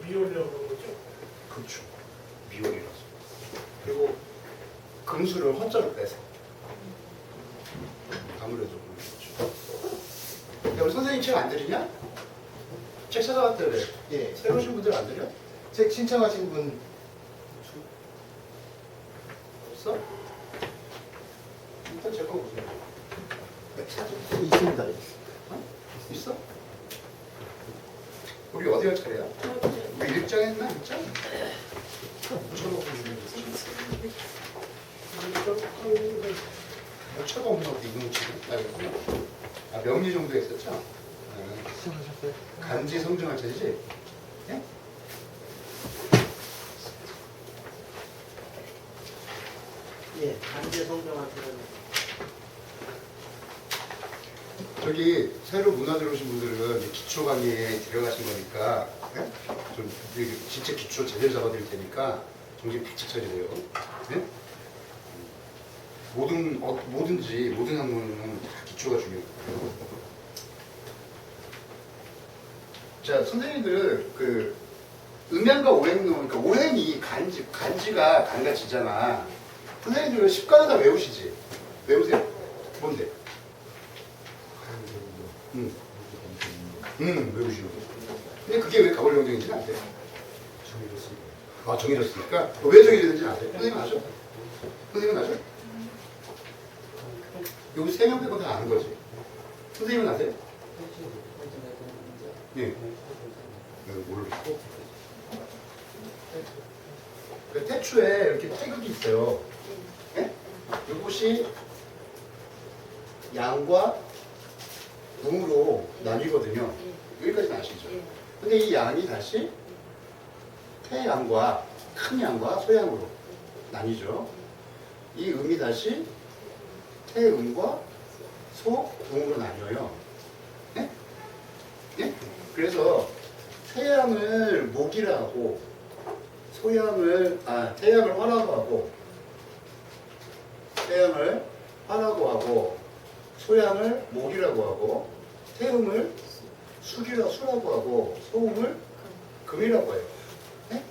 미올이라고 그런 거죠? 그렇죠. 미올이라서. 그리고 금수를 허자로 빼서. 아무래도 그렇죠. 야, 우리 선생님 책 안 드리냐? 책 찾아왔대. 예. 새로 오신 분들 안 드려? 책 신청하신 분 없어? 일단 제 거 보세요. 찾아. 있습니다. 있어? 우리 어디 갈 차례야? 우리 일정했나? 일정? 차가 없나 보다. 이거 지금? 아, 명리 정도 했었죠? 신청하셨어요? 간지 성정할 차지지? 예? 예, 강제 성장한테는 저기 새로 문화 들어오신 분들은 이제 기초 강의에 들어가신 거니까 예? 좀 진짜 기초 제대로 잡아드릴 테니까 정신 바짝 차리세요. 예? 뭐든지 모든 학문은 다 기초가 중요해요. 자, 선생님들 그 음양과 오행론, 그러니까 오행이 간지가 간가지잖아. 선생님들은 십간을 다 외우시지? 외우세요? 뭔데? 외우시는 거. 근데 그게 왜 가골경쟁인지는 안 돼? 정해졌으니까. 아, 정해졌으니까? 왜 정해졌는지는 안 돼? 선생님 아죠? 선생님은 아죠? 여기 세 명 빼고 다 아는 거지. 선생님은 아세요? 예. 모르겠고. 그 태초에 이렇게 태극이 있어요. 예? 이것이 양과 음으로 나뉘거든요. 여기까지는 아시죠? 근데 이 양이 다시 태양과 큰 양과 소양으로 나뉘죠. 이 음이 다시 태음과 소음으로 나뉘어요. 예? 예? 그래서 태양을 목이라고 태양을 화라고 하고 태양을 화라고 하고 소양을 목이라고 하고 태음을 수라고 하고 소음을 금이라고 해요. 네?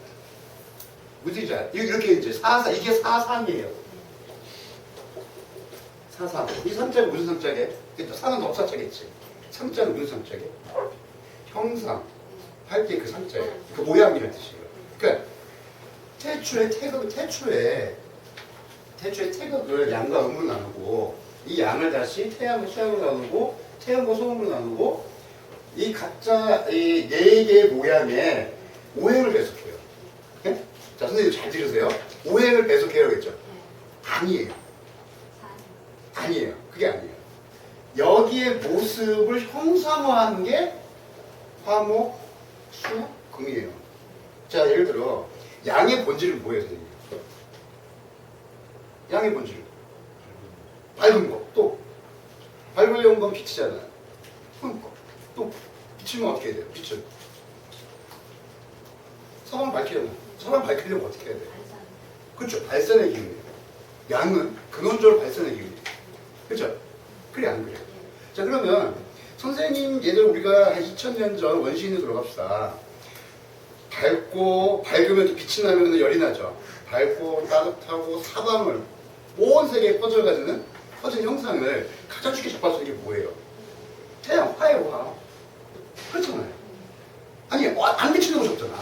무슨 자 이렇게 이제 이게 사상이에요. 사상. 이 삼자가 무슨 삼자게? 상은 업사자겠지. 삼자는 무슨 삼자게? 형상. 할 때 그 삼자예요. 그 모양이라는 뜻이에요. 그러니까 태초의 태극을 양과 음으로 나누고 이 양을 다시 태양과 소양으로 나누고 태양과 소음으로 나누고 이 각자 이 네 개의 모양에 오행을 배속해요. 네? 자, 선생님 잘 들으세요. 오행을 배속해요 그랬죠? 아니에요. 아니에요. 그게 아니에요. 여기의 모습을 형상화한 게 화목, 수, 금이에요. 자, 예를 들어 양의 본질은 뭐예요, 선생님? 양의 본질. 밝은 거. 또 밝으려는 건 빛이잖아요. 또 빛이면 어떻게 해야 돼요? 빛은 서방 밝히려면 어떻게 해야 돼요? 그렇죠. 발산의 기운이에요. 양은 근원적으로 발산의 기운이에요. 그렇죠? 그래 안 그래요? 자, 그러면 선생님 예를 우리가 한 2000년 전 원시인으로 들어갑시다. 밝으면 또 빛이 나면 열이 나죠. 밝고 따뜻하고 사방을 온 세계에 퍼진 형상을 가장 쉽게 접할 수 있는 게 뭐예요? 태양, 화예요, 화. 그렇잖아요. 아니, 안 비치는 거 없잖아.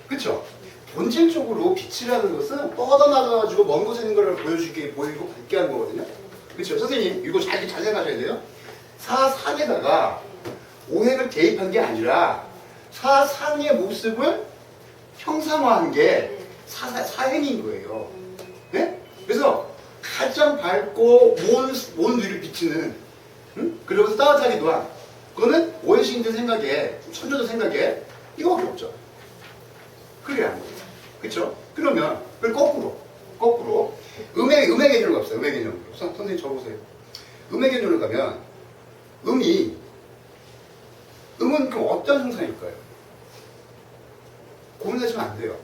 그렇죠? 본질적으로 빛이라는 것은 뻗어나가가지고 먼 곳에 있는 걸 보여주게 보이고 밝게 하는 거거든요. 그렇죠? 선생님, 이거 잘 생각하셔야 돼요. 사상에다가 오행을 대입한 게 아니라 사상의 모습을 형상화한 게 사행인 거예요. 네? 그래서 가장 밝고 온 위를 비치는, 그러면서 따뜻하게 노한, 그거는 원시인들 생각에, 천조들 생각에 이거밖에 없죠. 그래야 하는 거예요. 그쵸? 그러면 그걸 거꾸로 음의 개념으로 갑시다. 음의 개념으로. 선생님 적으세요. 음의 개념으로 가면 음은 그럼 어떤 형상일까요? 고민하시면 안 돼요.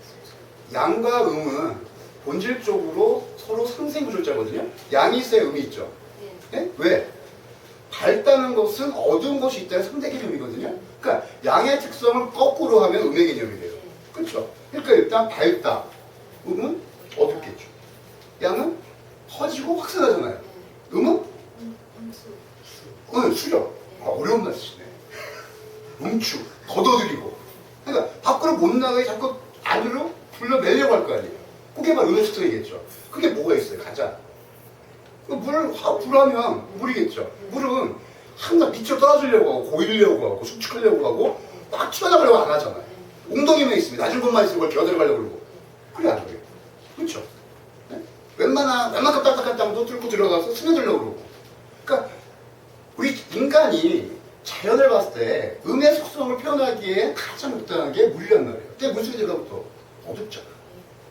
양과 음은 본질적으로 서로 상생구조자거든요. 양이 있어야 음이 있죠. 네? 왜? 밝다는 것은 어두운 것이 있다는 상대 개념이거든요. 그러니까 양의 특성을 거꾸로 하면 음의 개념이 돼요. 일단 밝다. 음은 어둡겠죠. 양은 퍼지고 확산하잖아요. 음은 수려. 어려운 말 쓰시네. 음추, 걷어들이고. 그러니까 밖으로 못 나가게 자꾸 안으로 불러내려고 할 거 아니에요. 그게 바로 음의 특성이겠죠. 그게 뭐가 있어요? 가자. 불하면 물이겠죠. 물은 항상 밑으로 떨어지려고 하고 고이려고 하고 수축하려고 하고 막 튀어나가려고 안 하잖아요. 웅덩이만 있으면 낮은 곳만 있으면 그걸 기어들어가려고 그러고 그래 안 그래요? 그렇죠? 네? 웬만큼 딱딱한 땅도 뚫고 들어가서 스며들려고 그러고. 그러니까 우리 인간이 자연을 봤을 때 음의 속성을 표현하기에 가장 적당한 게 물이란 말이에요. 근데 물속에 들어가면 또 어둡잖아.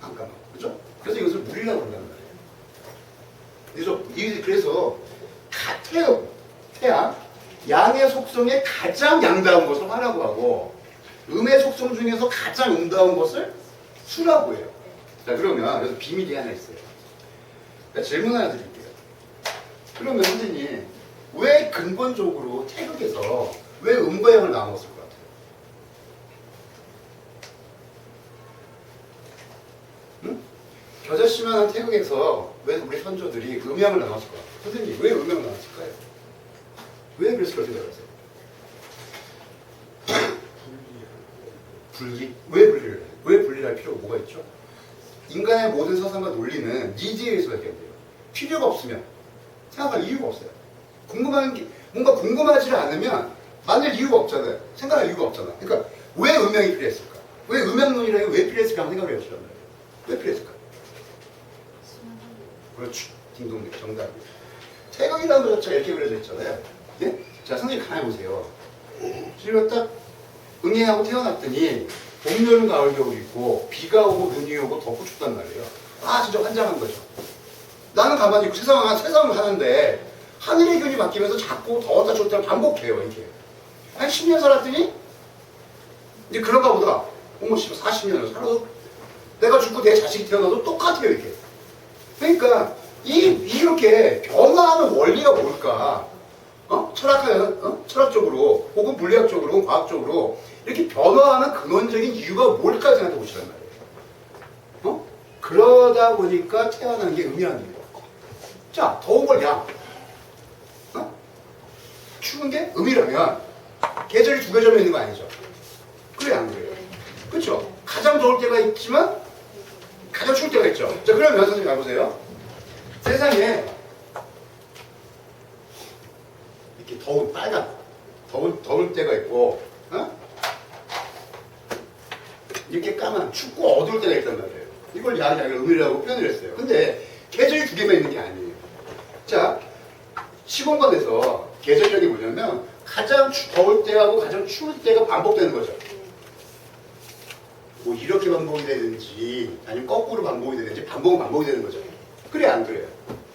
깜깜하고. 그죠? 그래서 이것을 물이라고 한다는 말이에요. 그래서 태양, 양의 속성에 가장 양다운 것을 화라고 하고 음의 속성 중에서 가장 음다운 것을 수라고 해요. 자, 그러면 그래서 비밀이 하나 있어요. 질문 하나 드릴게요. 그러면 선생님, 왜 근본적으로 태극에서 왜 음과 양을 나눴을 것 같아요? 응? 겨자씨만한 태극에서 왜 우리 선조들이 음양을 나눴을 것 같아요? 선생님, 왜 음양을 나눴을까요? 왜 그랬을 거라고 생각하세요? 분리? 왜 분리를 해요? 왜 분리를 할 필요가 뭐가 있죠? 인간의 모든 사상과 논리는 니즈에 의해서 발견돼요. 필요가 없으면 생각할 이유가 없어요. 궁금한 게 뭔가 궁금하지 않으면 만들 이유가 없잖아요. 생각할 이유가 없잖아요. 그러니까 왜 음양이 필요했을까? 왜 음양론이라는 게 왜 필요했을까 하는 생각을 해보시란 말이에요. 왜 필요했을까? 그렇죠. 딩동댕 정답입니다. 태극이라는 것 자체가 이렇게 그려져 있잖아요. 네? 자, 선생님 가만히 보세요. 지금 딱 응애하고 태어났더니 봄, 여름, 가을, 겨울 있고 비가 오고 눈이 오고 덥고 춥단 말이에요. 아, 진짜 환장한 거죠. 나는 가만히 있고 세상을 하는데 하늘의 기운이 바뀌면서 자꾸 더웠다 춥다 반복해요, 이게. 한 10년 살았더니 이제 그런가 보다. 어머, 40년을 살아도 내가 죽고 내 자식이 태어나도 똑같아요, 이게. 그러니까 이렇게 변화하는 원리가 뭘까? 철학적으로 혹은 물리학적으로 혹은 과학적으로 이렇게 변화하는 근원적인 이유가 뭘까 생각해 보시란 말이에요. 그러다 보니까 태어난 게 음양이에요. 자, 더운 걸 양. 추운 게 음이라면 계절이 두 계절만 있는 거 아니죠? 그래 안 그래요? 그렇죠? 가장 더울 때가 있지만 가장 추울 때가 있죠. 자, 그러면 선생님 가보세요. 세상에 이렇게 더울 때가 있고, 이렇게 까만 춥고 어두울 때가 있단 말이에요. 이걸 양이라고 음이라고 표현을 했어요. 근데 계절이 두 개만 있는 게 아니에요. 자, 시공간에서 계절력이 뭐냐면 가장 더울 때하고 가장 추울 때가 반복되는 거죠. 뭐 이렇게 반복이 되든지 아니면 거꾸로 반복이 되든지 반복은 반복이 되는 거죠. 그래 안 그래요?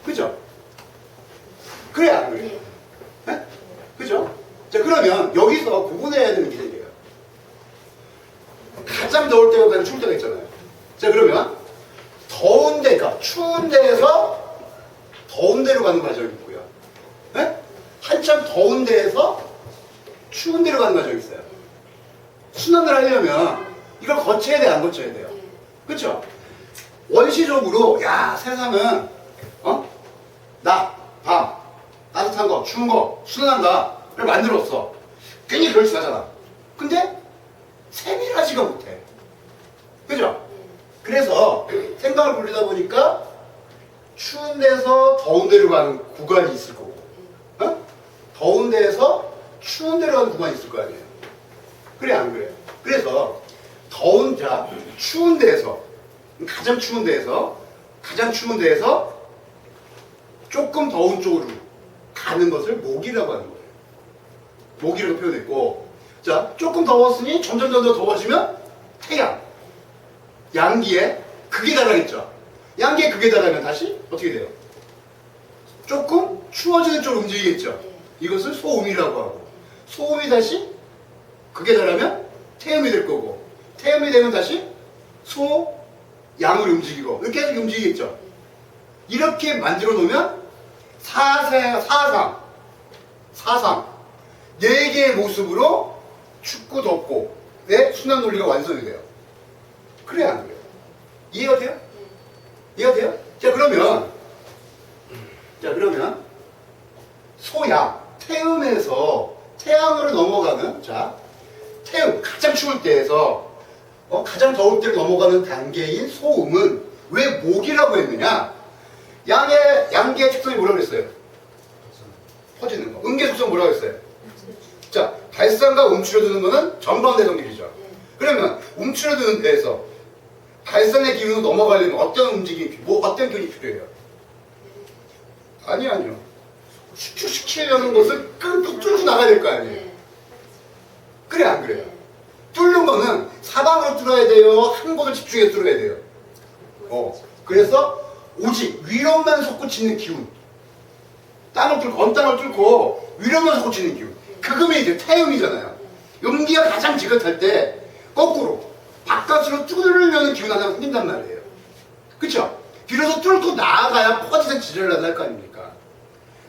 그죠? 그래 안 그래요? 네? 그죠? 자, 그러면 여기서 구분해야 되는 게 생겨요. 가장 더울 때와 가장 추울 때가 있잖아요. 자, 그러면 더운 데, 그러니까 추운 데에서 더운 데로 가는 과정이 있고요. 네? 한참 더운 데에서 추운 데로 가는 과정이 있어요. 순환을 하려면 이걸 거쳐야 돼요, 안 거쳐야 돼요? 그렇죠? 원시적으로 야, 세상은 낮, 밤, 따뜻한 거, 추운 거, 순환한다를 만들었어. 굉장히 그럴싸하잖아. 근데 세밀하지가 못해. 그죠? 그래서 생각을 굴리다 보니까 추운 데서 더운 데로 가는 구간이 있을 거고, 더운 데에서 추운 데로 가는 구간이 있을 거 아니에요. 그래 안 그래요? 그래서 추운 데에서 가장 추운 데에서 조금 더운 쪽으로 가는 것을 목이라고 하는 거예요. 목이라고 표현했고, 자, 조금 더웠으니 점점 더워지면 태양, 양기에 극에 달하겠죠. 양기에 극에 달하면 다시 어떻게 돼요? 조금 추워지는 쪽으로 움직이겠죠. 이것을 소음이라고 하고, 소음이 다시 극에 달하면 태음이 될 거고, 태음이 되면 다시 소양을 움직이고, 이렇게 해서 움직이겠죠. 이렇게 만들어 놓으면 사상 4개의 모습으로 춥고 덥고 의 순환 논리가 완성이 돼요. 그래 안 그래요? 이해가 돼요? 이해가 돼요? 자 그러면 소야 태음에서 태양으로 넘어가는 태음 가장 추울 때에서 가장 더울 때로 넘어가는 단계인 소음은 왜 목이라고 했느냐? 양계의 특성이 뭐라고 했어요? 퍼지는 거. 음계 속성 뭐라고 했어요? 자, 발산과 움츠러드는 거는 정반대 성질이죠. 그러면 움츠러드는 데에서 발산의 기운으로 넘어가려면 어떤 움직임이, 어떤 기운이 필요해요? 아니요. 수축시키려는 것을 끈끈 뚫고 나가야 될 거 아니에요? 그래, 안 그래요? 뚫는 거는 사방으로 뚫어야 돼요? 한 곳을 집중해서 뚫어야 돼요? 그래서 오직 위로만 솟구치는 기운. 땅을 뚫고, 언땅을 뚫고 위로만 솟구치는 기운. 그금이 이제 태음이잖아요. 음기가 가장 지긋할 때 거꾸로 바깥으로 뚫으려는 기운 하나가 생긴단 말이에요. 그쵸? 비로소 뚫고 나아가야 퍼지는 지랄을 할 거 아닙니까?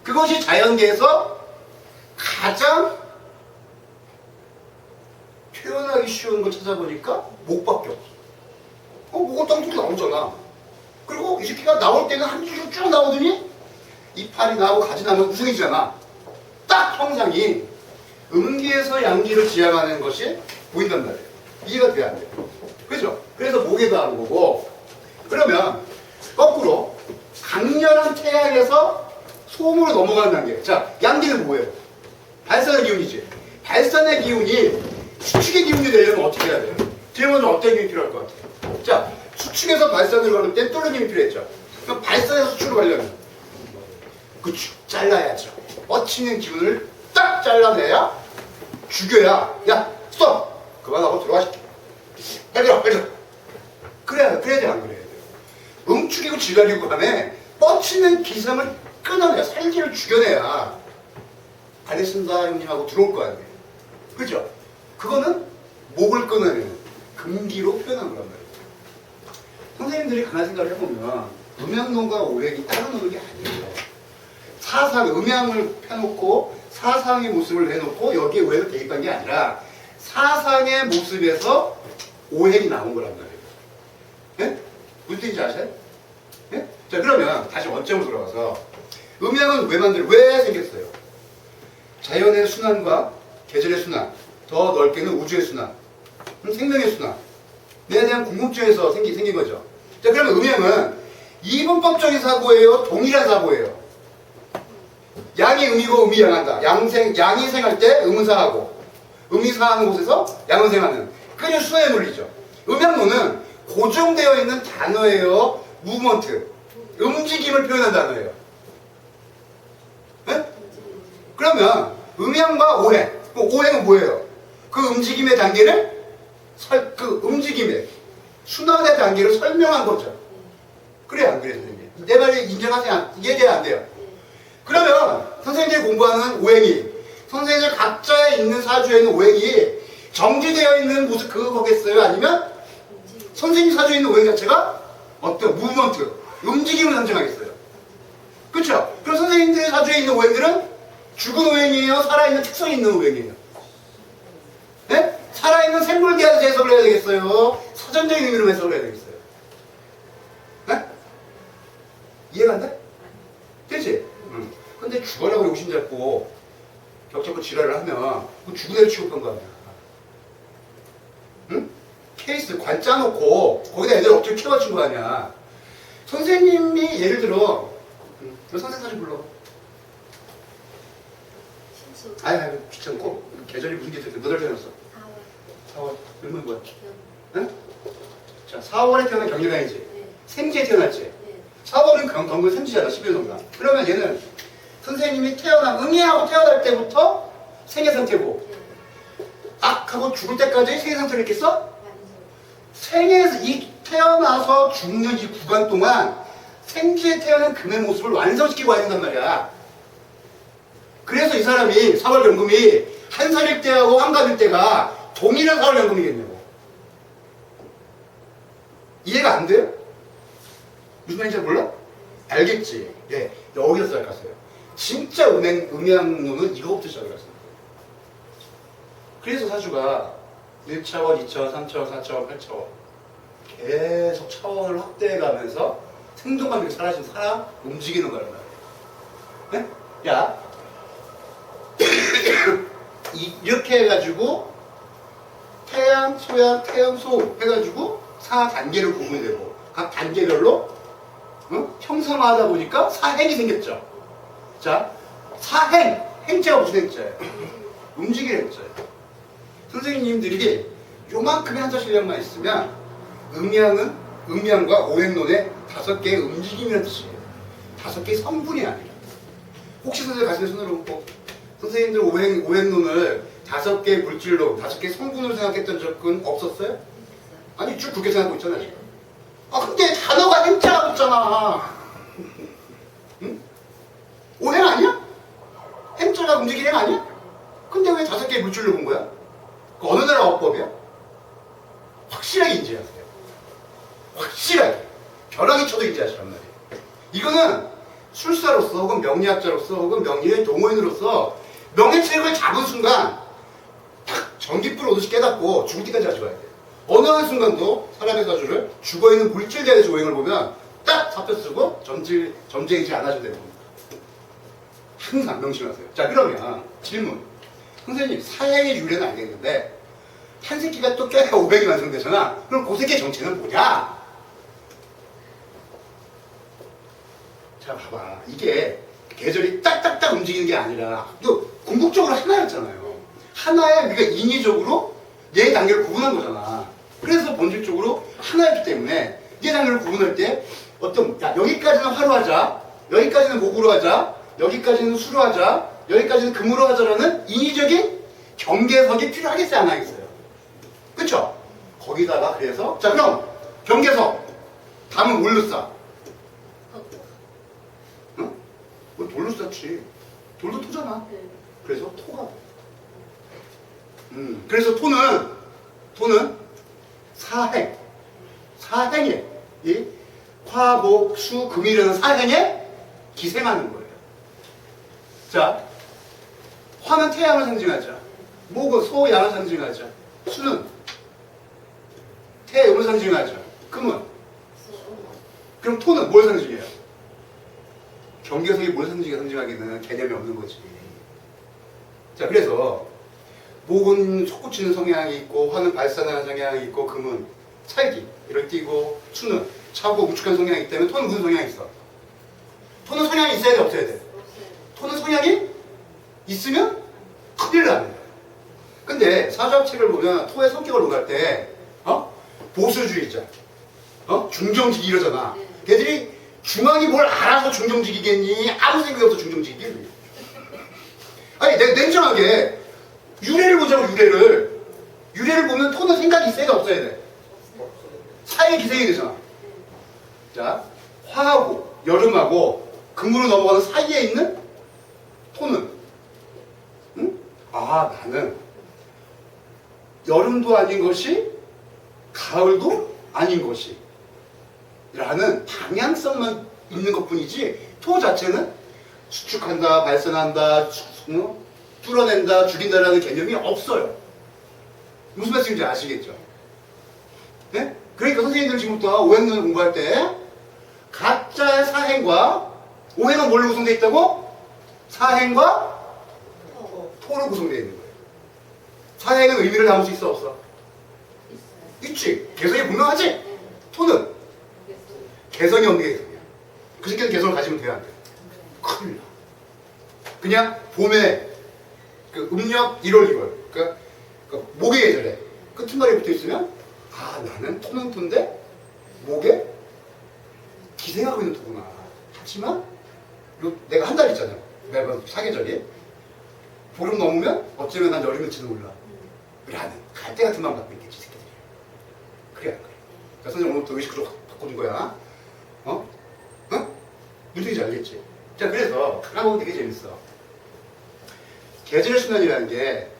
그것이 자연계에서 가장 표현하기 쉬운 걸 찾아보니까 목밖에 없어. 목을 땅 뚫고 나오잖아. 그리고 이 새끼가 나올 때는 한 줄로 쭉 나오더니 이파리 나오고 가지 나면 우승이잖아. 딱 형상이 음기에서 양기를 지향하는 것이 보인단 말이에요. 이해가 돼야 안 돼요. 그죠? 그래서 목에도 하는 거고. 그러면 거꾸로 강렬한 태양에서 소음으로 넘어가는 단계. 자, 양기는 뭐예요? 발산의 기운이지. 발산의 기운이 수축의 기운이 되려면 어떻게 해야 돼요? 제일 먼저 어떤 기운이 필요할 것 같아요? 자, 수축에서 발산을 가는 때 뚫는 힘이 필요했죠. 그럼 발산에서 수축으로 가려면 그쵸, 잘라야죠. 뻗치는 기운을 딱 잘라내야 죽여야 야 스톱! 그만하고 들어가시죠. 빨리 들어. 그래야 돼, 안 그래야 돼요? 응축이고 지랄이고 간에 뻗치는 기상을 끊어내야, 살기를 죽여내야 알겠습니다 형님 하고 들어올 거 아니에요. 그죠? 그거는 목을 끊어내는 금기로 표현한 거란 말이에요. 선생님들이 가만 생각을 해보면 음양론과 오행이 따로 노는 게 아니에요. 사상, 음양을 펴놓고 사상의 모습을 내놓고 여기에 오행을 대입한 게 아니라 사상의 모습에서 오행이 나온 거란 말이에요. 예? 무슨 뜻인지 아세요? 예? 자, 그러면 다시 원점으로 돌아가서 음양은 왜 생겼어요? 자연의 순환과 계절의 순환, 더 넓게는 우주의 순환, 생명의 순환, 에 대한 궁금증에서 생긴 거죠. 자, 그러면 음양은 이분법적인 사고예요? 동일한 사고예요? 양이 음이고 음이 양한다. 양이 생할 때 음은 상하고 음이 상하는 곳에서 양은 생하는 그게 순환의 논리죠. 음양론은 고정되어 있는 단어예요. 무브먼트, 움직임을 표현한 단어예요. 네? 그러면 음양과 오행, 오행은 뭐예요? 그 움직임의 단계를 그 움직임의 순환의 단계를 설명한 거죠. 그래 안 그래 선생님? 내 말을 인정하세요? 이해돼야 안 돼요? 그러면 선생님들이 공부하는 오행이 선생님들 각자에 있는 사주에 있는 오행이 정지되어 있는 모습 거겠어요? 아니면 선생님 사주에 있는 오행 자체가 어떤 무브먼트, 움직임을 상징하겠어요? 그렇죠? 그럼 선생님들의 사주에 있는 오행들은 죽은 오행이에요? 살아있는 특성이 있는 오행이에요? 네? 살아있는 생물계에서 해석을 해야 되겠어요? 사전적인 의미로 해석을 해야 되겠어요? 네? 이해가 안 돼? 되지? 근데 죽어라고 욕심 잡고 벽 잡고 지랄을 하면 그 죽은 애를 취급한 거 아니야. 응? 케이스 관 짜놓고 거기다 애들 억지로 키워준 거 아니야. 선생님이 예를 들어 선생 사진 불러. 아니 귀찮고 계절이 무슨 계절 몇 월 태어났어? 4월. 몇월 뭐야? 응? 자 4월에 태어난 경리간이지. 네. 생지에 태어났지. 네. 4월은 경글 생지잖아 11월동안. 그러면 얘는 선생님이 응애하고 태어날 때부터 생애 상태고 악하고 죽을 때까지 생애 상태를 있겠어? 생애에서 태어나서 죽는 이 구간 동안 생지에 태어난 금의 모습을 완성시키고 와야 된단 말이야. 그래서 이 사람이 4월 연금이 한 살일 때하고 한갑일 때가 동일한 4월 연금이겠냐고. 이해가 안 돼요? 무슨 말인지 몰라? 알겠지? 네, 여기서 시작했어요. 진짜 음양론은 이거부터 시작을 했어요. 그래서 사주가 1차원, 2차원, 3차원, 4차원, 8차원 계속 차원을 확대해가면서 생동감 있게 사라지는 사람 움직이는 거란 말이에요. 네? 야, 이렇게 해가지고 태양, 소양, 태양, 소 해가지고 4단계를 구분이 되고 각 단계별로 형상화하다 보니까 사행이 생겼죠. 자, 사행, 행자가 무슨 행자예요? 움직이는 행자예요. 선생님들이 요만큼의 한자 실력만 있으면 음양과 오행론의 5개의 움직임이라는 뜻이에요. 5개의 성분이 아니라. 혹시 선생님 가슴에 손을 얹고 선생님들 오행론을 5개의 물질로 5개의 성분으로 생각했던 적은 없었어요? 아니 쭉 그렇게 생각하고 있잖아요 지금. 아 근데 단어가 행자가 붙잖아. 응? 오행 아니야? 행자가 움직이는 행 아니야? 근데 왜 5개의 물질로 본 거야? 그 어느 나라 어법이야? 확실하게 인지하세요. 확실하게. 벼랑이 쳐도 인지하시란 말이에요. 이거는 술사로서 혹은 명리학자로서 혹은 명리의 동호인으로서 명예체력을 잡은 순간 탁 전기불을 오듯이 깨닫고 죽을 때까지 가져가야 돼요. 어느 한순간도 사람의 사주를 죽어있는 물질에 대해서 오행을 보면 딱 사표 쓰고 점쟁이질 않아줘야 됩니다. 항상 명심하세요. 자 그러면 질문. 선생님 사행의 유래는 알겠는데 한 새끼가 또 껴야 500이 완성되잖아. 그럼 그 새끼의 정체는 뭐냐? 자 봐봐. 이게 계절이 딱딱딱 움직이는 게 아니라 또 궁극적으로 하나였잖아요. 하나에 우리가 인위적으로 네 단계를 구분한 거잖아. 그래서 본질적으로 하나였기 때문에 네 단계를 구분할 때 어떤 야 여기까지는 화로 하자, 여기까지는 목으로 하자, 여기까지는 수로 하자, 여기까지는 금으로 하자라는 인위적인 경계석이 필요하겠지 않겠어요? 그쵸? 거기다가 그래서 자 그럼 경계석 다음은 뭘로 쌓? 응? 뭐 돌로 쌓지. 돌도 토잖아. 그래서 토가 그래서 토는 사행에 이 화, 목, 수, 금이라는 사행에 기생하는 거예요. 자, 화는 태양을 상징하죠. 목은 소, 양을 상징하죠. 수는 태음을 상징하죠. 금은 그럼 토는 뭘 상징해요? 경계석이 뭘 상징하기는 개념이 없는 거지. 자, 그래서 목은 솟구치는 성향이 있고 화는 발산하는 성향이 있고 금은 살기 이럴 띄고 수는 차고 우측한 성향이 있기 때문에 토는 무슨 성향이 있어? 토는 성향이 있어야 돼 없어야 돼? 토는 성향이 있으면 큰일 나는 거야. 근데 사주학책을 보면 토의 성격을 논할 때 보수주의자 중정직이 이러잖아. 걔들이 중앙이 뭘 알아서 중정직이겠니? 아무 생각이 없어 중정직이겠니? 아니 냉정하게 유래를 보자고 유래를 보면 토는 생각이 있어야 돼 없어야 돼? 사회 기생이 되잖아. 자 화하고 여름하고 금으로 넘어가는 사이에 있는 토는 응? 아 나는 여름도 아닌 것이 가을도 아닌 것이 라는 방향성만 있는 것 뿐이지 토 자체는 수축한다 발산한다 뚫어낸다 죽인다라는 개념이 없어요. 무슨 말씀인지 아시겠죠? 네? 그러니까 선생님들 지금부터 오행론을 공부할 때 가짜의 사행과 오행은 뭘로 구성되어 있다고? 사행과 토로 구성되어 있는 거예요. 사행은 의미를 담을 수 있어 없어? 있지. 개성이 분명하지? 토는 개성이 없는 게 개성이야. 그 새끼는 개성을 가지면 돼야 안 돼. 큰일 나. 그냥 봄에 그 음력 1월 2월 그러니까 목의 계절에 끄트머리에 붙어 있으면 아 나는 토는 토인데 목에 기생하고 있는 토구나. 하지만 내가 한 달 있잖아요. 매번 사계절이 보름 넘으면 어쩌면 난 여름일지도 몰라. 라는 갈대 같은 마음 갖고 있겠지 새끼들이. 그래 안 그래? 그러니까 선생님 오늘부터 의식으로 바꿔준 거야. 어? 무슨 얘기인지 알겠지? 자 그래서 까먹으면 되게 재밌어. 계절의 순환이라는 게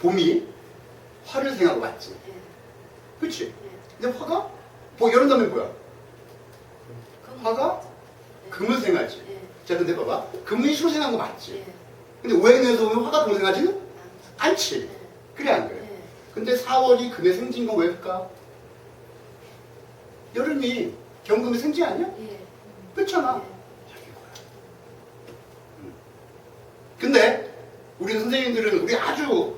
봄이 화를 생각하고 맞지? 그치? 근데 화가? 여름 되면 뭐야? 화가 금을 생각하지. 자 근데 봐봐. 금이 수를 생각한 거 맞지? 근데 오행에서 보면 화가 금을 생각하지는 않지. 그래 안 그래? 근데 4월이 금의 생진 건 왜일까? 여름이 경금의 생지 아니야? 예. 그렇잖아. 근데 우리 선생님들은 우리 아주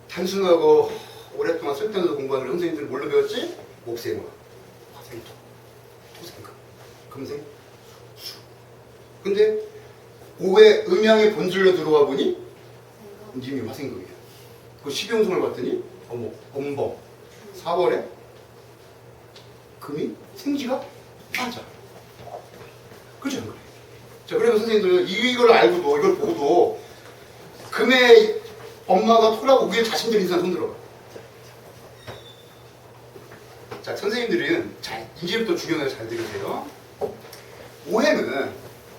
단순하고 오랫동안 쓸데없는 공부하는 선생님들은 뭘로 배웠지? 목생화, 화생토, 토생금, 금생, 수. 근데 오해 음양의 본질로 들어와 보니 이미 화생금이야. 그 십용성을 봤더니 어머, 엄범, 4월에 금이 생지가 빠져. 그렇지 않아요? 자, 그러면 선생님들 이걸 알고도 이걸 보고도 금의 엄마가 토라고 우리의 자신들 인상 손들어봐. 자, 선생님들은 잘 이제부터 중요한 걸 잘 들으세요. 오해는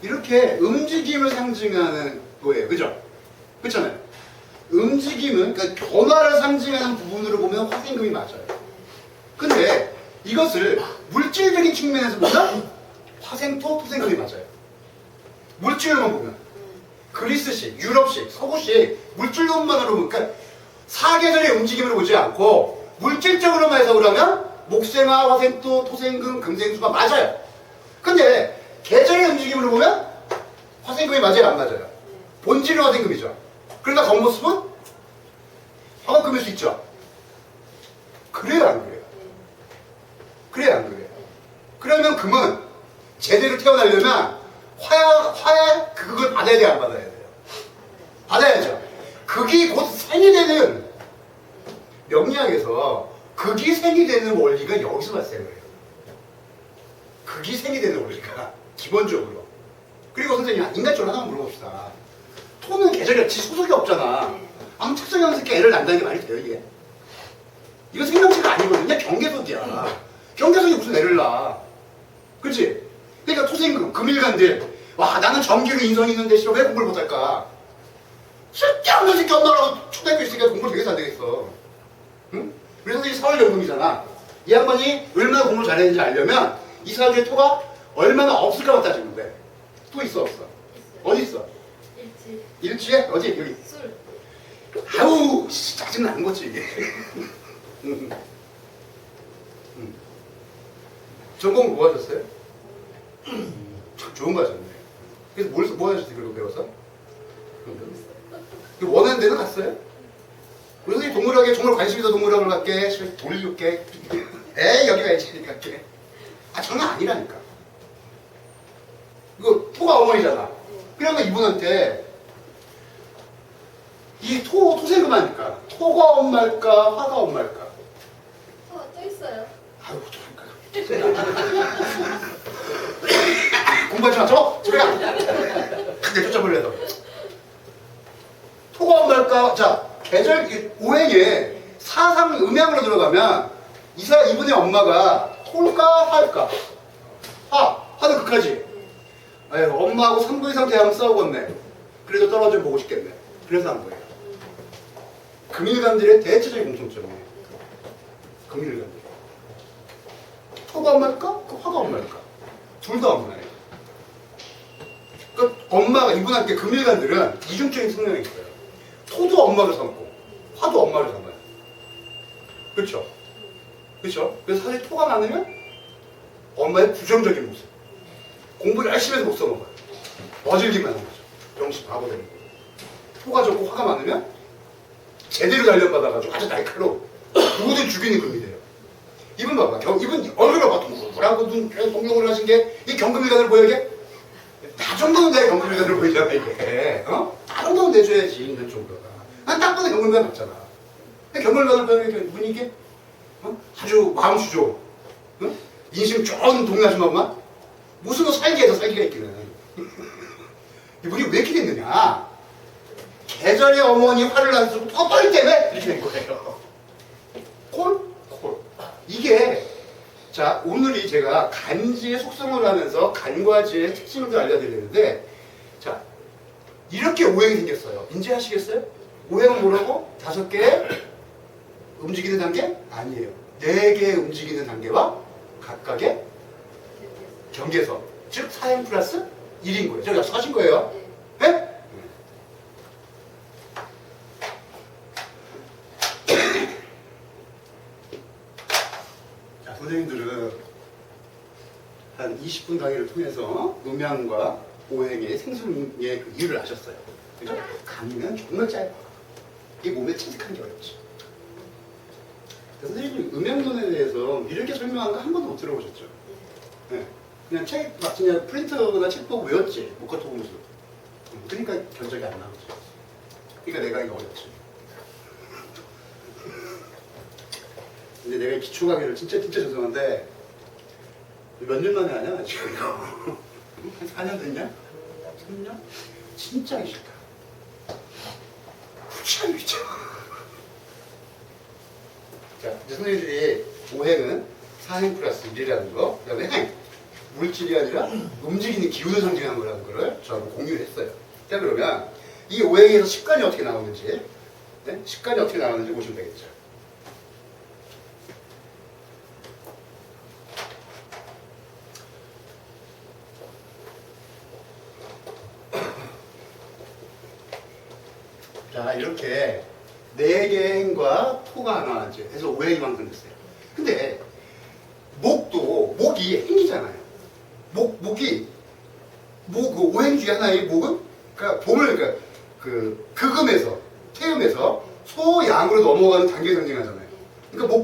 이렇게 움직임을 상징하는 거예요. 그죠? 그렇잖아요. 움직임은 그러니까 변화를 상징하는 부분으로 보면 화생금이 맞아요. 근데 이것을 물질적인 측면에서 보면 화생토, 토생금이 맞아요. 물질로만 보면 그리스식, 유럽식, 서구식 물질론만으로 보면 그러니까 사계절의 움직임으로 보지 않고 물질적으로만 해석을 하면 목생화, 화생토, 토생금, 금생수가 맞아요. 근데 계절의 움직임으로 보면 화생금이 맞아요, 안 맞아요? 본질은 화생금이죠. 그러나 겉모습은 화목금일 수 있죠. 그래요, 안 그래요? 그래요, 안 그래요? 그러면 금은 제대로 태어나려면 화야 그걸 받아야 돼요, 안 받아야 돼요? 받아야죠. 극이 곧 생이 되는 명리학에서 극이 생이 되는 원리가 여기서 발생을 해요. 극이 생이 되는 원리가 기본적으로. 그리고 선생님 인간적으로 하나 물어봅시다. 토는 계절이 없지 소속이 없잖아. 아무 특성이 없는 새끼 애를 낳는다는 게 말이 돼요 이게? 이거 생명체가 아니거든요. 경계석이야. 경계석이 무슨 애를 낳아. 그렇지? 그러니까 토생금, 금일간들 와 나는 전기로 인성이 있는데 싫어 왜 공부를 못할까? 쓸데없는 새끼 엄마라고 초등학교 있으니까 공부를 되게 잘 되겠어. 응? 우리 선생님이 사월연금이잖아. 이 양반이 얼마나 공부를 잘했는지 알려면 이 사주에 토가 얼마나 없을까만 따지면 돼. 토 있어 없어? 있어요. 어디 있어? 일지. 일지에? 어디? 여기. 술. 아우 짜증나는 거지 이게. 전공 뭐 하셨어요? 좋은 거 하셨네. 그래서 뭐 하셨어요? 그리고 배워서? 원하는 데는 갔어요? 우리 선생님 동물학에 정말 관심 있어 동물학을 갈게 돌릴게 에이 여기 가야지 갈게 아 장난 아니라니까. 이거 토가 어머니잖아. 그러면 이분한테 이 토생금 하니까 토가 엄마일까 화가 엄마일까? 또 있어요. 아유 공부하지 마 저! 저리 가! 내 쫓아버려서 토가 엄마일까? 자 계절 오행에 사상 음양으로 들어가면 이분의 엄마가 토일까 화일까? 화는 극하지. 에휴, 엄마하고 3분 이상 대하면 싸우겠네. 그래도 떨어져 보고 싶겠네. 그래서 한 거예요. 금일간들의 대체적인 공통점이에요. 금일간들. 토가 엄마일까? 화가 엄마일까? 둘 다 엄마예요. 그러니까 엄마가 이분한테 금일간들은 이중적인 성향이 있어요. 토도 엄마를 삼고 화도 엄마를 삼아요. 그렇죠? 그렇죠? 그래서 사실 토가 많으면 엄마의 부정적인 모습. 공부를 열심히 해서 못 써먹어요. 어질기만 하는 거죠. 병신 바보 되는 거예요. 토가 적고 화가 많으면 제대로 단련받아가지고 아주 날카로워. 누구든 죽이는 금이 돼요. 이분 봐봐. 이분 얼굴을 봐봐. 둥글하고 동동을 하신 게 이 경금일간을 보여 이게? 나 정도는 내 경금일간을 보이잖아 이게. 어? 나 정도는 내줘야지 있는 정도가. 난 딱 봐도 경금일간 맞잖아. 경금일간을 보면 이분이 이게 아주 마음수조 인심 좋은 동네 아줌마만 무슨 살기에서 살기가 있기는. 이분이 왜 이렇게 됐느냐? 계절의 어머니 화를 난 터떨 때문에 이렇게 된 거예요. 콜? 이게 자 오늘이 제가 간지의 속성을 하면서 간과지의 특징을 좀 알려드리는데 자 이렇게 오행이 생겼어요. 인지하시겠어요? 오행은 뭐라고? 5개 움직이는 단계? 아니에요. 4개 움직이는 단계와 각각의 경계선 즉 4n 플러스 1인 거예요. 저기 약속하신 거예요. 네? 자, 선생님들은 한 20분 강의를 통해서 음양과 오행의 생성의 그 이유를 아셨어요. 그죠? 강의는 정말 짧아. 이 몸에 체득한 게 어렵지. 선생님 음양론에 대해서 이렇게 설명한 거 한 번도 못 들어보셨죠? 네. 그냥 책, 막 그냥 프린터나 책 보고 외웠지. 목카토 보면서. 그러니까 견적이 안 나오지. 그러니까 내가 이거 어렵지. 근데 내가 기초 강의를 진짜 죄송한데 몇 년 만에 하냐 지금. 한 4년 됐냐? 3년? 진짜 하기 싫다. 후치하기 귀찮아. 자, 이제 선생님들이 오행은 사행 플러스 일이라는 거, 그 다음에 행, 물질이 아니라 움직이는 기운을 상징하는 거라는 거를 저하고 공유를 했어요. 자, 그러면 이 오행에서 식관이 어떻게 나오는지, 네? 식관이 어떻게 나오는지 보시면 되겠죠. 자, 이렇게 4개의 행과 토가 하나 이제 해서 오행이 완성됐어요. 근데 목이 행이잖아요. 목이 그 오행 중에 하나의 목은 그러니까 봄을 그 극음에서 태음에서 소양으로 넘어가는 단계를 상징하잖아요. 그러니까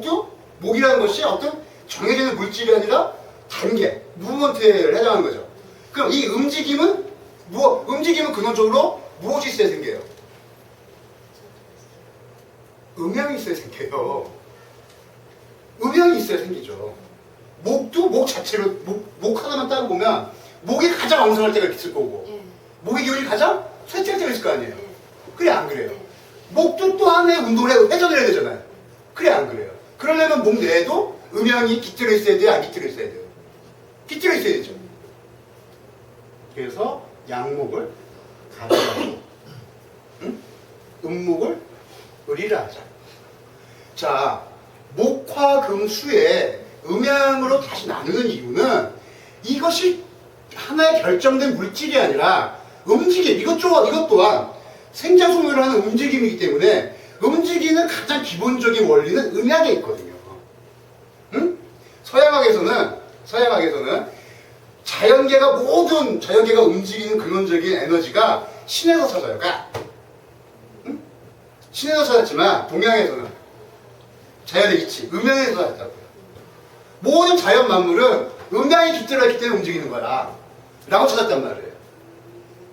목이라는 것이 어떤 정해지는 물질이 아니라 단계, 무브먼트를 해당하는 거죠. 그럼 이 움직임은 근원적으로 무엇이 있어야 생겨요? 음양이 있어야 생겨요. 음양이 있어야 생기죠. 목도 목 자체로, 목 하나만 따로 보면 목이 가장 왕성할 때가 있을 거고, 목의 기운이 가장 쇠퇴할 때가 있을 거 아니에요. 그래, 안 그래요? 목도 또 하나의 운동을 해요. 회전을 해야 되잖아요. 그래, 안 그래요? 그러려면 목 내에도 음양이 깃들어 있어야 돼요? 안 깃들어 있어야 돼요? 깃들어 있어야 되죠. 그래서 양목을 가져가고, 음목을 을이라 하자. 자, 목화금수의 음양으로 다시 나누는 이유는 이것이 하나의 결정된 물질이 아니라 움직임, 이것 또한 생장소멸을 하는 움직임이기 때문에 움직이는 가장 기본적인 원리는 음양에 있거든요. 응? 서양학에서는 모든 자연계가 움직이는 근원적인 에너지가 신에서 찾아요. 응? 신에서 찾았지만 동양에서는 자연의 이치, 음양에서 찾았다고요. 모든 자연 만물은 음양이 깃들어 있기 때문에 움직이는 거야 라고 찾았단 말이에요.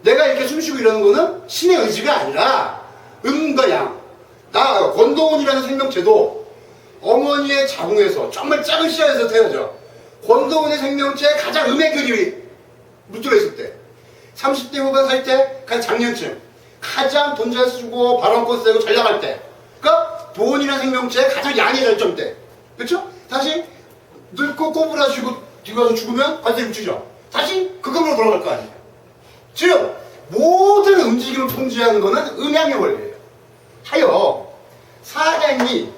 내가 이렇게 숨쉬고 이러는 거는 신의 의지가 아니라 음과 양. 권도운이라는 생명체도 어머니의 자궁에서 정말 작은 씨앗에서 태어져. 권도운의 생명체에 가장 음의 그림이 묻들어 있을 때, 30대 후반 살 때 가장 장년층, 가장 돈 잘 쓰고 발언권 세고 잘 나갈 때, 그러니까 도운이라는 생명체의 가장 양의 절정 때, 그렇죠? 다시 늙고 꼬부라지고 뒤가서 죽으면 관절이 묻히죠. 다시 그금으로 돌아갈 거 아니에요. 즉 모든 움직임을 통제하는 것은 음양의 원리예요. 하여 사장이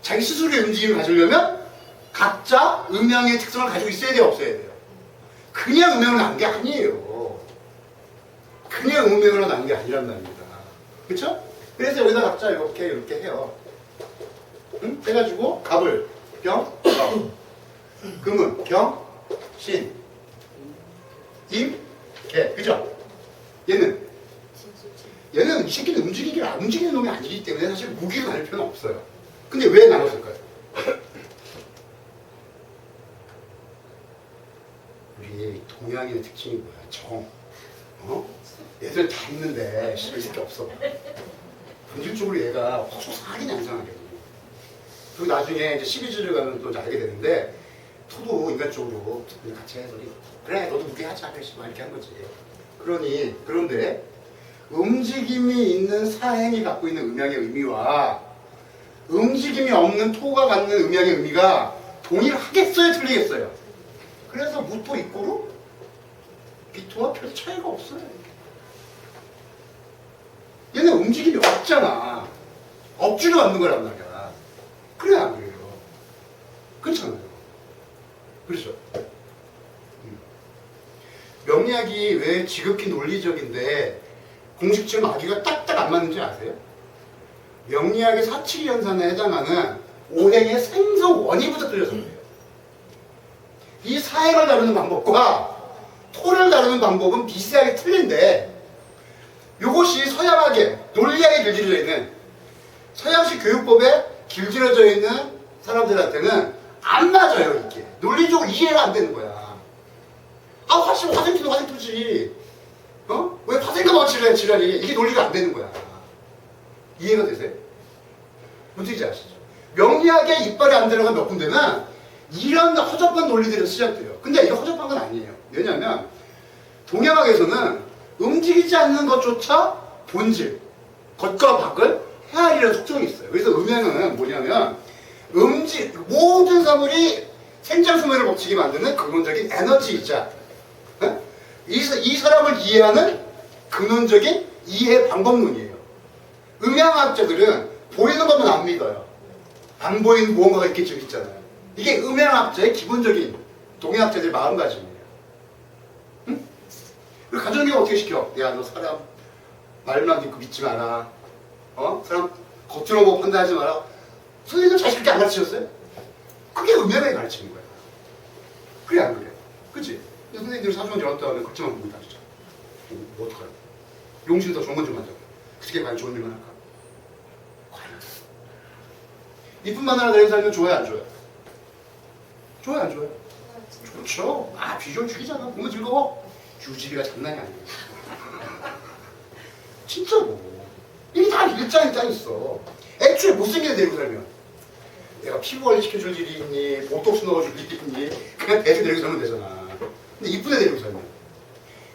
자기 스스로의 움직임을 가지려면 각자 음양의 특성을 가지고 있어야 돼요, 없어야 돼요? 그냥 음양을 낳은 게 아니에요. 그냥 음양을 낳은 게 아니란 말입니다. 그렇죠? 그래서 여기다 각자 이렇게 해요. 응? 해가지고 갑을 병, 금은 병, 신, 임, 개. 그죠? 얘는 이 새끼는 움직이는 놈이 아니기 때문에 사실 무기로 나눌 필요는 없어요. 근데 왜 나눴을까요? 우리 동양인의 특징이 뭐야? 정. 얘들 다 있는데 이 새끼 없어. 본질적으로 얘가 호소사하긴 양상하거든요. 그리고 나중에 이제 시리즈를 가면 또 알게 되는데 토도 인간적으로 같이 해서 그래 너도 무리하자 이렇게 한 거지. 그런데 움직임이 있는 사행이 갖고 있는 음양의 의미와 움직임이 없는 토가 갖는 음양의 의미가 동일하겠어요? 틀리겠어요? 그래서 무토 이꼬로 비토와 별 차이가 없어요. 얘는 움직임이 없잖아. 억지로 만든 거란 말이야. 그래 안 그래요? 그렇잖아요. 그렇죠? 명리학이 왜 지극히 논리적인데 공식처럼 아기가 딱딱 안 맞는지 아세요? 명리학의 사칙연산에 해당하는 오행의 생성 원리부터 틀려서 그래요. 이 사행을 다루는 방법과 토를 다루는 방법은 비슷하게 틀린데 이것이 서양학에 논리학에 길들여져 있는 서양식 교육법에 길들여져 있는 사람들한테는 안 맞아요. 이게 논리적으로 이해가 안 되는 거야. 아 화생토도 화생토지. 어? 왜 화생과 넣어 지랄이 이게 논리가 안 되는 거야. 이해가 되세요? 문제지 아시죠? 명리학에 이빨이 안 들어간 몇 군데는 이런 허접한 논리들이 시작돼요. 근데 이거 허접한 건 아니에요. 왜냐하면 동양학에서는 움직이지 않는 것조차 본질, 겉과 밖을 헤아리는 속성이 있어요. 그래서 음양은 뭐냐면 모든 사물이 생장수명을 법칙이 만드는 근원적인 에너지이자 이 사람을 이해하는 근원적인 이해 방법론이에요. 음양학자들은 보이는 것만 안 믿어요. 안 보이는 무언가가 있겠죠, 있잖아요. 이게 음양학자의 기본적인 동양학자들의 마음가짐이에요. 응? 그리고 가정교육 어떻게 시켜? 야, 너 사람 말만 듣고 믿지 마라. 사람 겉으로 뭐 판단하지 마라. 선생님들 자식 그렇게 안 가르치셨어요? 그게 음양에 가르치는 거야. 그래 안 그래? 그치? 선생님들 사주만 열었다 하면 겉만 보고 다르죠. 뭐 어떡하냐? 용신이 더 좋은 건 좀 하자. 그게 과연 좋은 일만 할까? 과연. 이쁜 마누라 데리고 살면 좋아요, 안 좋아요? 좋아요, 안 좋아요? 좋죠. 아, 비주얼 죽이잖아. 보면 즐거워. 유지비가 장난이 아니에요. 진짜로. 이게 다 일장일장 있어. 애초에 못생긴 애 데리고 살면 내가 피부 관리 시켜줄 일이 있니? 보톡스 넣어줄 일이 있니? 그냥 대충 데리고 살면 되잖아. 근데 이쁜 애 데리고 살면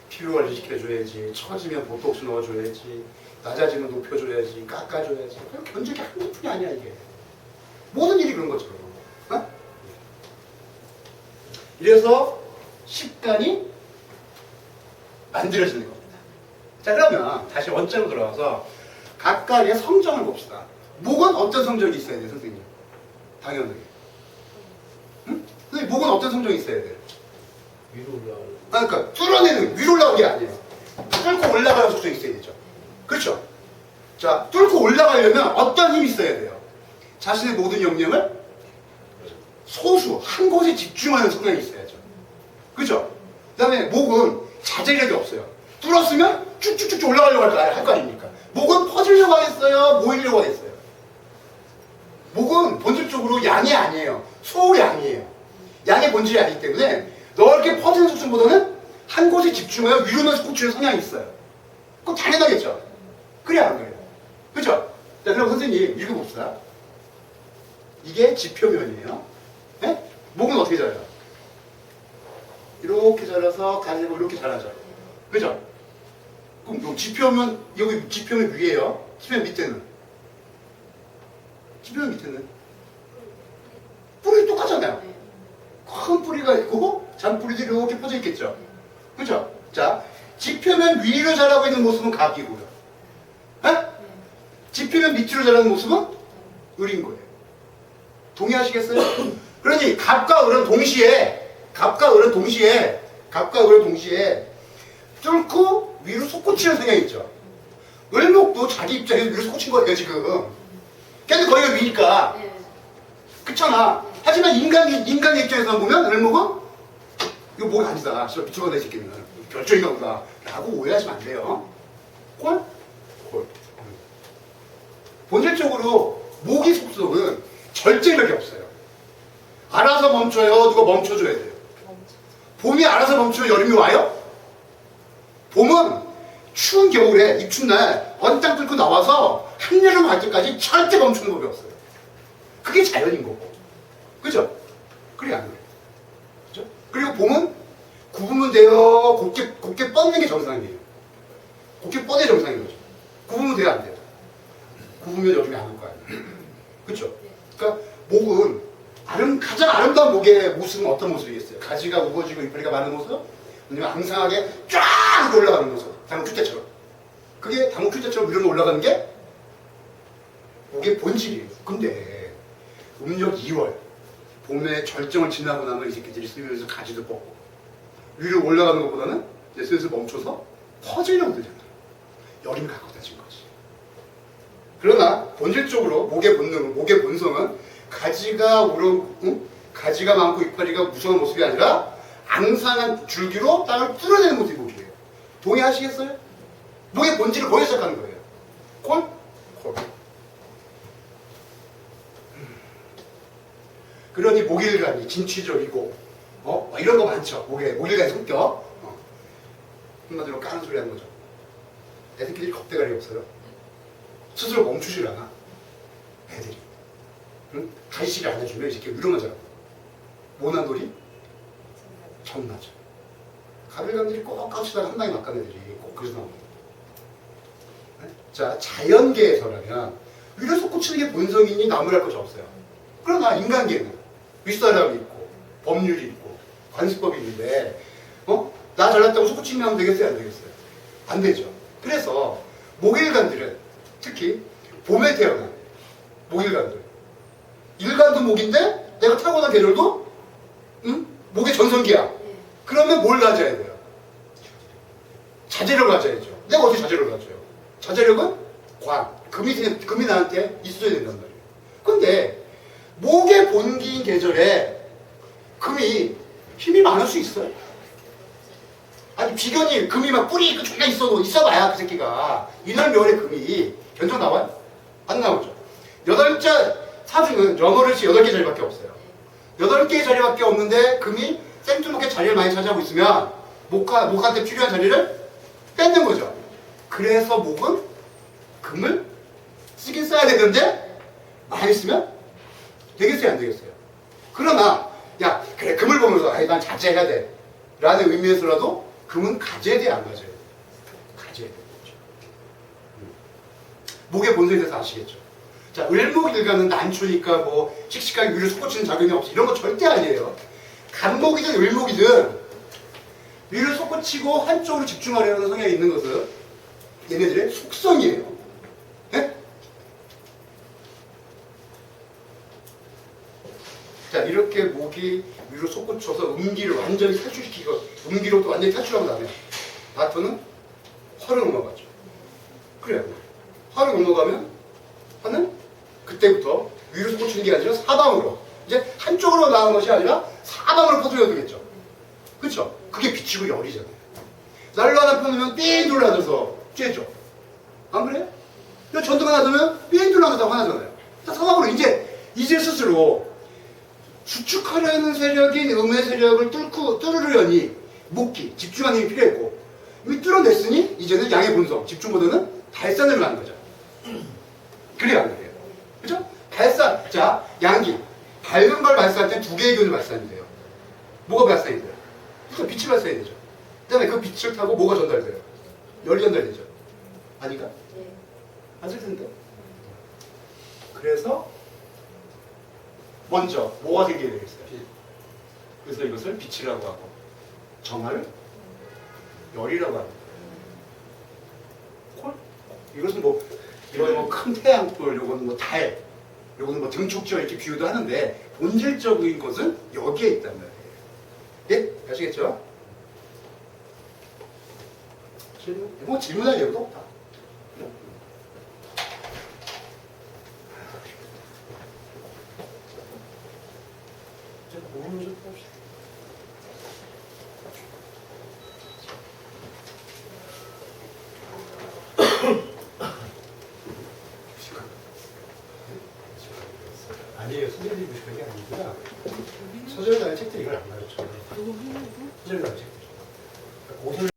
피부 관리 시켜줘야지, 처지면 보톡스 넣어줘야지, 낮아지면 높여줘야지, 깎아줘야지. 그냥 견적이 한두 푼이 아니야 이게. 모든 일이 그런 것처럼. 어? 이래서 식단이 만들어지는 겁니다. 자, 그러면 다시 원점으로 돌아와서 각각의 성정을 봅시다. 목은 어떤 성정이 있어야 돼요, 선생님? 당연하게. 응? 선생님, 목은 어떤 성정이 있어야 돼요? 위로 올라가는. 그러니까 뚫어내는, 위로 올라오는 게 아니에요. 뚫고 올라가는 속성이 있어야 되죠. 그렇죠? 자, 뚫고 올라가려면 어떤 힘이 있어야 돼요? 자신의 모든 역량을 소수, 한 곳에 집중하는 성향이 있어야죠. 그죠? 그 다음에 목은 자제력이 없어요. 뚫었으면 쭉쭉쭉 올라가려고 할 거 아닙니까? 목은 퍼지려고 하겠어요? 모이려고 하겠어요? 목은 본질적으로 양이 아니에요. 소양이에요. 양의 본질이 아니기 때문에 넓게 퍼지는 속성보다는 한 곳에 집중하여 위로만 솟구치는 성향이 있어요. 그건 당연하겠죠? 그래야 안 그래요? 그죠? 자, 그럼 선생님 읽어봅시다. 이게 지표면이에요. 네? 목은 어떻게 자라요? 이렇게 자라서 가지고 이렇게 자라죠. 그죠? 그럼 지표면, 여기 지표면 위에요. 지표면 밑에는? 지표면 밑에는? 뿌리 똑같잖아요. 큰 뿌리가 있고 잔뿌리들이 이렇게 퍼져 있겠죠. 그죠? 자, 지표면 위로 자라고 있는 모습은 갑이고요. 네? 지표면 밑으로 자라는 모습은 을인 거예요. 동의하시겠어요? 그러니 갑과 을은 동시에 뚫고 위로 솟구치는 성향이 있죠. 을목도 자기 입장에서 위로 솟구친 거예요 지금. 걔는 거기가 위니까. 그렇잖아. 하지만 인간의 입장에서 보면 을목은 이거 목이 아니다. 진짜 미쳐가다 이 새끼는. 결정인가 보다. 라고 오해하시면 안 돼요. 콜? 본질적으로 목의 속성은 절제력이 없어요. 알아서 멈춰요. 누가 멈춰줘야 돼요. 봄이 알아서 멈추면 여름이 와요? 봄은 추운 겨울에 입춘 날 언땅 뚫고 나와서 한여름 갈 때까지 절대 멈추는 법이 없어요. 그게 자연인 거고. 그죠? 그래 안 그래? 그죠? 그리고 봄은 굽으면 돼요. 곱게 뻗는 게 정상이에요. 곱게 뻗어야 정상인 거죠. 굽으면 돼요, 안 돼요? 굽으면 여름이 안 올 거 아니에요. 그죠? 그러니까 목은 가장 아름다운 목의 모습은 어떤 모습이겠어요? 가지가 우거지고 이파리가 많은 모습? 아니면 앙상하게 쫙 올라가는 모습? 당근 큐대처럼. 그게 당근 큐대처럼 위로 올라가는 게 목의 본질이에요. 근데 음력 2월 봄에 절정을 지나고 나면 이 새끼들이 슬슬 가지도 뻗고 위로 올라가는 것보다는 이제 슬슬 멈춰서 퍼지려고 들잖아요. 여름이 가까워진 거지. 그러나 본질적으로 목의 본성은 가지가 가지가 많고 이파리가 무성한 모습이 아니라 앙상한 줄기로 땅을 뚫어내는 모습이 목이에요. 동의하시겠어요? 목의 본질을 거기서 시작하는 거예요. 콜? 콜. 그러니 목일간이 진취적이고 이런 거 많죠. 목일간의 성격. 한마디로 까는 소리 하는 거죠. 애들끼리 겁대가리 없어요. 스스로 멈추질 않아. 애들이. 응? 가시를 안 해주면 이 새끼 위로만 자라고. 모난 놀이? 정나죠. 가별감들이 꼭 까치다가 한 방에 막간 애들이 꼭 그래서 나옵니다. 네? 자, 자연계에서라면 위로 솟구치는 게 본성이니 나무랄 것이 없어요. 그러나 인간계는 윗사람이 있고 법률이 있고 관습법이 있는데 나 잘났다고 솟구치면 하면 되겠어요? 안 되겠어요? 안 되죠. 그래서 목일간들은 특히 봄에 태어난 목일간들 일간도 목인데 내가 타고난 계절도 목의 전성기야. 그러면 뭘 가져야 돼요? 자제력을 가져야죠. 내가 어떻게 자제력을 가져요? 자제력은 금이 나한테 있어야 된단 말이에요. 근데 목의 본기인 계절에 금이 힘이 많을 수 있어요? 아니 비견이 금이 막 뿌리 존나 있어봐야 그 새끼가 이날묘월에 금이 견적 나와요? 안 나오죠. 8자 사주는 연월일치 8개 자리밖에 없어요. 8개의 자리밖에 없는데 금이 생투목의 자리를 많이 차지하고 있으면 목한테 필요한 자리를 뺏는 거죠. 그래서 목은 금을 쓰긴 써야 되는데 많이 쓰면 되겠어요? 안 되겠어요? 그러나 야 그래 금을 보면서 난 자제해야 돼 라는 의미에서라도 금은 가져야 돼 안 가져야 돼? 가져야 되는 거죠. 목의 본성에 대해서 아시겠죠? 자, 을목일간은 난초니까 뭐 씩씩하게 위를 솟구치는 작용이 없어. 이런 거 절대 아니에요. 간목이든 을목이든 위를 솟구치고 한쪽으로 집중하려는 성향이 있는 것은 얘네들의 속성이에요. 네? 자, 이렇게 목이 위로 솟구쳐서 음기를 완전히 탈출시키고 음기로부터 완전히 탈출하고 나면 나토는 화를 넘어가죠. 그래요. 화를 넘어가면 화는 그때부터 위로 솟구치는 게 아니라 사방으로 이제 한쪽으로 나오는 것이 아니라 사방으로 퍼뜨려야 되겠죠. 그렇죠? 그게 빛이고 열이잖아요. 난로 하나 펴놓으면 삥 둘러앉아서 쬐죠. 안 그래요? 전등을 하나 두면 삥 둘러앉아서 화나잖아요. 사방으로 이제 스스로 수축하려는 세력인 음의 세력을 뚫으려니 목기, 집중하는 힘이 필요했고 이미 뚫어냈으니 이제는 양의 본성, 집중보다는 발산을 하는 거죠. 그래야 안 돼요. 그죠? 발산, 자, 양기. 밝은 걸 발산할 때 2개의 기운을 발산이 돼요. 뭐가 발산이 돼요? 그래서 빛이 발산이 되죠. 그 다음에 그 빛을 타고 뭐가 전달돼요? 열이 전달되죠. 아닌가? 네. 안쓸 텐데. 그래서 먼저 뭐가 생겨야 되겠어요? 그래서 이것을 빛이라고 하고 정화를 열이라고 합니다. 콜? 이것은 이거는 뭐 큰 태양불, 요거는 뭐 달, 요거는 뭐 등촉지와 이렇게 비유도 하는데 본질적인 것은 여기에 있단 말이에요. 예? 아시겠죠? 질문할 이유도 없다. 제가 모르는 좀 봅시다. 아니에요. 선생님이 그런 게 아니구나. 서점에 나는 책들이 이걸 안 가르쳐요. 서점에 나는 책들.